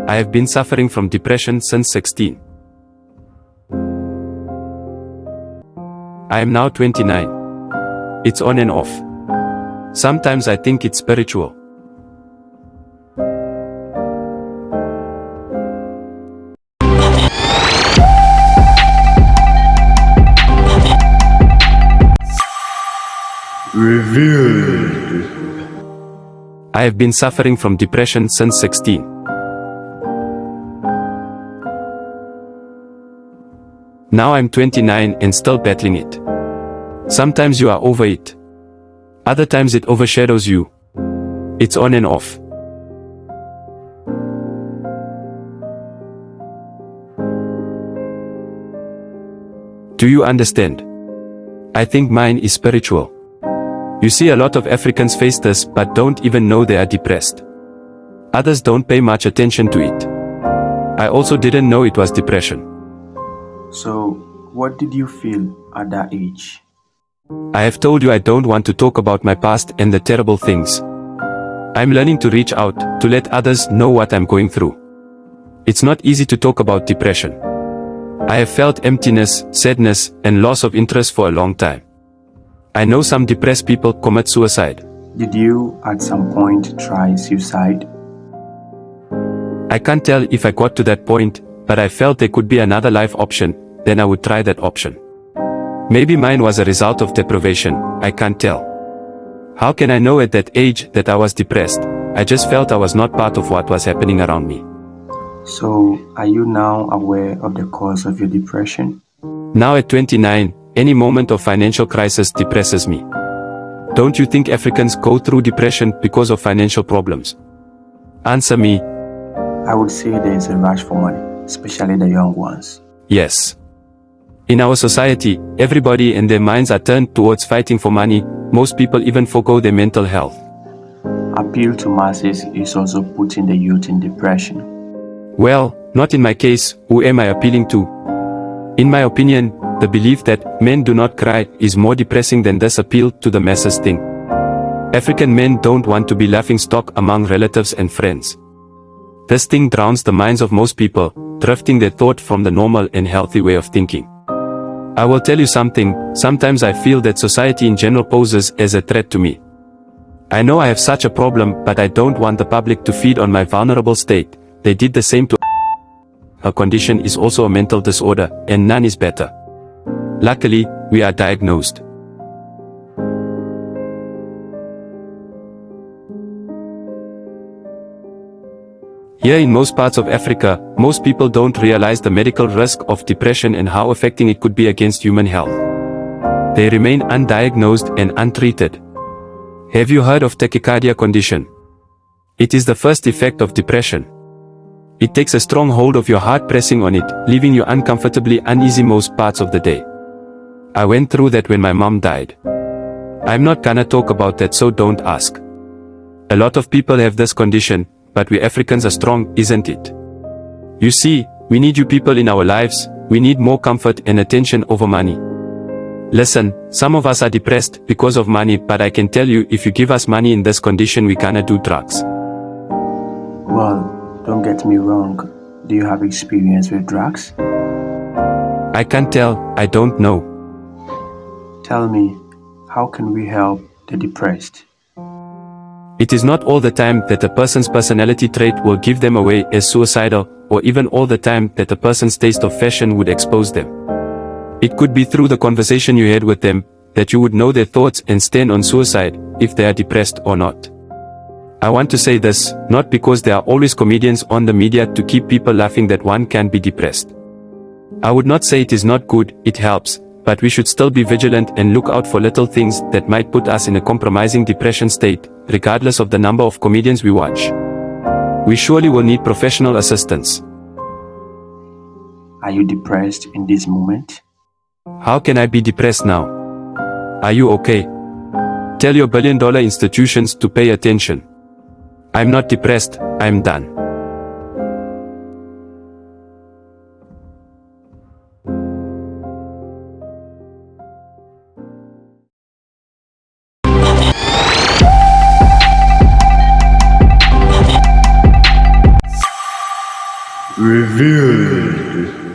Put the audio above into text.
I have been suffering from depression since 16. I am now 29. It's on and off. Sometimes I think it's spiritual. Revealed. I have been suffering from depression since 16. Now I'm 29 and still battling it. Sometimes you are over it. Other times it overshadows you. It's on and off. Do you understand? I think mine is spiritual. You see, a lot of Africans face this but don't even know they are depressed. Others don't pay much attention to it. I also didn't know it was depression. So, what did you feel at that age? I have told you I don't want to talk about my past and the terrible things. I'm learning to reach out, to let others know what I'm going through. It's not easy to talk about depression. I have felt emptiness, sadness, and loss of interest for a long time. I know some depressed people commit suicide. Did you at some point try suicide? I can't tell if I got to that point, but I felt there could be another life option, then I would try that option. Maybe mine was a result of deprivation, I can't tell. How can I know at that age that I was depressed? I just felt I was not part of what was happening around me. So, are you now aware of the cause of your depression? Now at 29, any moment of financial crisis depresses me. Don't you think Africans go through depression because of financial problems? Answer me. I would say there is a rush for money, especially the young ones. Yes. In our society, everybody and their minds are turned towards fighting for money. Most people even forgo their mental health. Appeal to masses is also putting the youth in depression. Well, not in my case. Who am I appealing to? In my opinion, the belief that men do not cry is more depressing than this appeal to the masses thing. African men don't want to be laughingstock among relatives and friends. This thing drowns the minds of most people, drifting their thought from the normal and healthy way of thinking. I will tell you something, sometimes I feel that society in general poses as a threat to me. I know I have such a problem, but I don't want the public to feed on my vulnerable state. They did the same to her condition is also a mental disorder, and none is better. Luckily, we are diagnosed. Here in most parts of Africa, most people don't realize the medical risk of depression and how affecting it could be against human health. They remain undiagnosed and untreated. Have you heard of tachycardia condition? It is the first effect of depression. It takes a strong hold of your heart pressing on it, leaving you uncomfortably uneasy most parts of the day. I went through that when my mom died. I'm not gonna talk about that, so don't ask. A lot of people have this condition, but we Africans are strong, isn't it? You see, we need you people in our lives. We need more comfort and attention over money. Listen, some of us are depressed because of money, but I can tell you, if you give us money in this condition, we gonna do drugs. Well, don't get me wrong. Do you have experience with drugs? I can't tell, I don't know. Tell me, how can we help the depressed? It is not all the time that a person's personality trait will give them away as suicidal, or even all the time that a person's taste of fashion would expose them. It could be through the conversation you had with them, that you would know their thoughts and stand on suicide, if they are depressed or not. I want to say this, not because there are always comedians on the media to keep people laughing that one can be depressed. I would not say it is not good, it helps, but we should still be vigilant and look out for little things that might put us in a compromising depression state, regardless of the number of comedians we watch. We surely will need professional assistance. Are you depressed in this moment? How can I be depressed now? Are you okay? Tell your billion-dollar institutions to pay attention. I'm not depressed, I'm done. Revealed.